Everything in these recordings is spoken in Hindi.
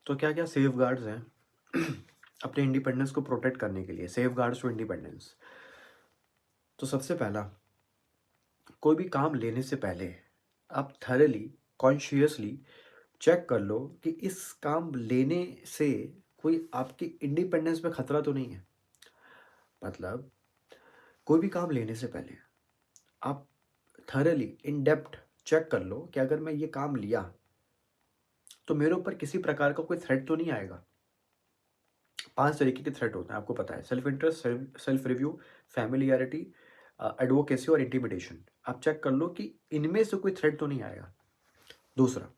तो क्या क्या सेफ गार्ड्स हैं अपने इंडिपेंडेंस को प्रोटेक्ट करने के लिए, सेफ गार्ड्स टू इंडिपेंडेंस। तो सबसे पहला, कोई भी काम लेने से पहले आप थरली कॉन्शियसली चेक कर लो कि इस काम लेने से कोई आपकी इंडिपेंडेंस में खतरा तो नहीं है। मतलब कोई भी काम लेने से पहले आप थरली इन डेप्थ चेक कर लो कि अगर मैं ये काम लिया तो मेरे ऊपर किसी प्रकार का कोई थ्रेट तो नहीं आएगा। 5 तरीके के थ्रेट होते हैं, आपको पता है। Self interest, self review, familiarity, advocacy और इंटिमिडेशन। आप चेक कर लो कि इनमें से कोई थ्रेट तो नहीं आएगा। दूसरा,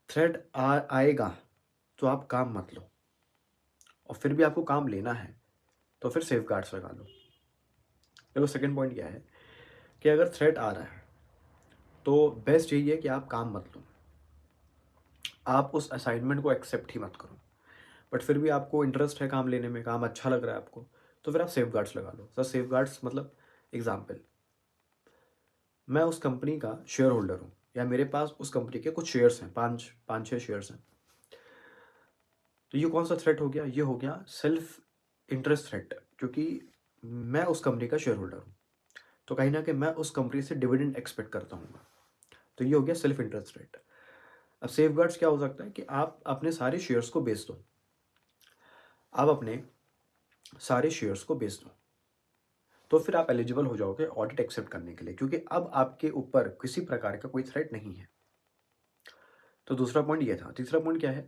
थ्रेट आएगा तो आप काम मत लो, और फिर भी आपको काम लेना है तो फिर सेफ गार्ड्स लगा लो। देखो सेकंड पॉइंट क्या है कि अगर थ्रेट आ रहा है तो बेस्ट यही है कि आप काम मत लो, आप उस असाइनमेंट को एक्सेप्ट ही मत करो। बट फिर भी आपको इंटरेस्ट है काम लेने में, काम अच्छा लग रहा है आपको, तो फिर आप सेफ गार्ड्स लगा लो। सर सेफ गार्ड्स मतलब, एग्जाम्पल, मैं उस कंपनी का शेयर होल्डर हूँ, या मेरे पास उस कंपनी के कुछ शेयर्स हैं, पाँच छः शेयर्स हैं। तो ये कौन सा थ्रेट हो गया? ये हो गया सेल्फ इंटरेस्ट थ्रेट, क्योंकि मैं उस कंपनी का शेयर होल्डर हूँ, तो कहीं ना कहीं मैं उस कंपनी से डिविडेंड एक्सपेक्ट करता हूँ। तो ये हो गया सेल्फ इंटरेस्ट थ्रेट। अब सेफ गार्ड्स क्या हो सकता है कि आप अपने सारे शेयर्स को बेच दो, आप अपने सारे शेयर्स को बेच दो, तो फिर आप एलिजिबल हो जाओगे ऑडिट एक्सेप्ट करने के लिए, क्योंकि अब आपके ऊपर किसी प्रकार का कोई थ्रेट नहीं है। तो दूसरा पॉइंट ये था। तीसरा पॉइंट क्या है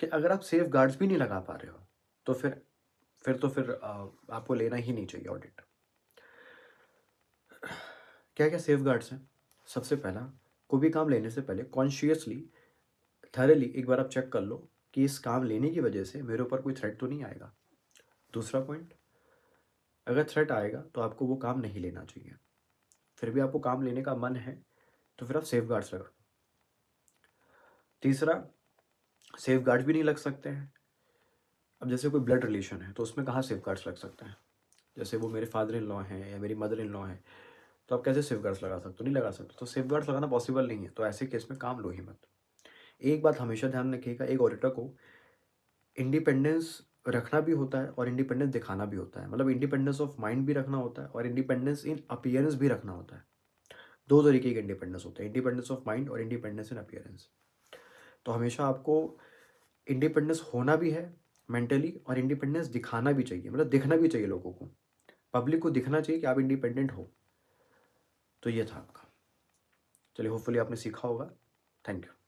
कि अगर आप सेफ गार्ड्स भी नहीं लगा पा रहे हो तो फिर आपको लेना ही नहीं चाहिए ऑडिट। क्या क्या सेफ गार्ड्स हैं? सबसे पहला, कोई भी काम लेने से पहले कॉन्शियसली थरली एक बार आप चेक कर लो कि इस काम लेने की वजह से मेरे ऊपर कोई थ्रेट तो नहीं आएगा। दूसरा पॉइंट, अगर थ्रेट आएगा तो आपको वो काम नहीं लेना चाहिए, फिर भी आपको काम लेने का मन है तो फिर आप सेफ गार्ड्स लगा। तीसरा, सेफ गार्ड्स भी नहीं लग सकते हैं। अब जैसे कोई ब्लड रिलेशन है तो उसमें कहाँ सेफ गार्ड्स लग सकते हैं? जैसे वो मेरे फादर इन लॉ हैं या मेरी मदर इन लॉ है, तो आप कैसे सेफ गार्ड्स लगा सकते हो? नहीं लगा सकते। तो सेफ गार्ड्स लगाना पॉसिबल नहीं है, तो ऐसे केस में काम लो ही मत। एक बात हमेशा ध्यान रखिएगा, एक ऑडिटर को इंडिपेंडेंस रखना भी होता है और इंडिपेंडेंस दिखाना भी होता है। मतलब इंडिपेंडेंस ऑफ माइंड भी रखना होता है और इंडिपेंडेंस इन अपीयरेंस भी रखना होता है। दो तरीके के इंडिपेंडेंस होते हैं, इंडिपेंडेंस ऑफ माइंड और इंडिपेंडेंस इन अपीयरेंस। तो हमेशा आपको इंडिपेंडेंस होना भी है मेंटली, और इंडिपेंडेंस दिखाना भी चाहिए, मतलब दिखना भी चाहिए लोगों को, पब्लिक को दिखना चाहिए कि आप इंडिपेंडेंट हो। तो ये था आपका। चलिए, होपफुली आपने सीखा होगा। Thank you.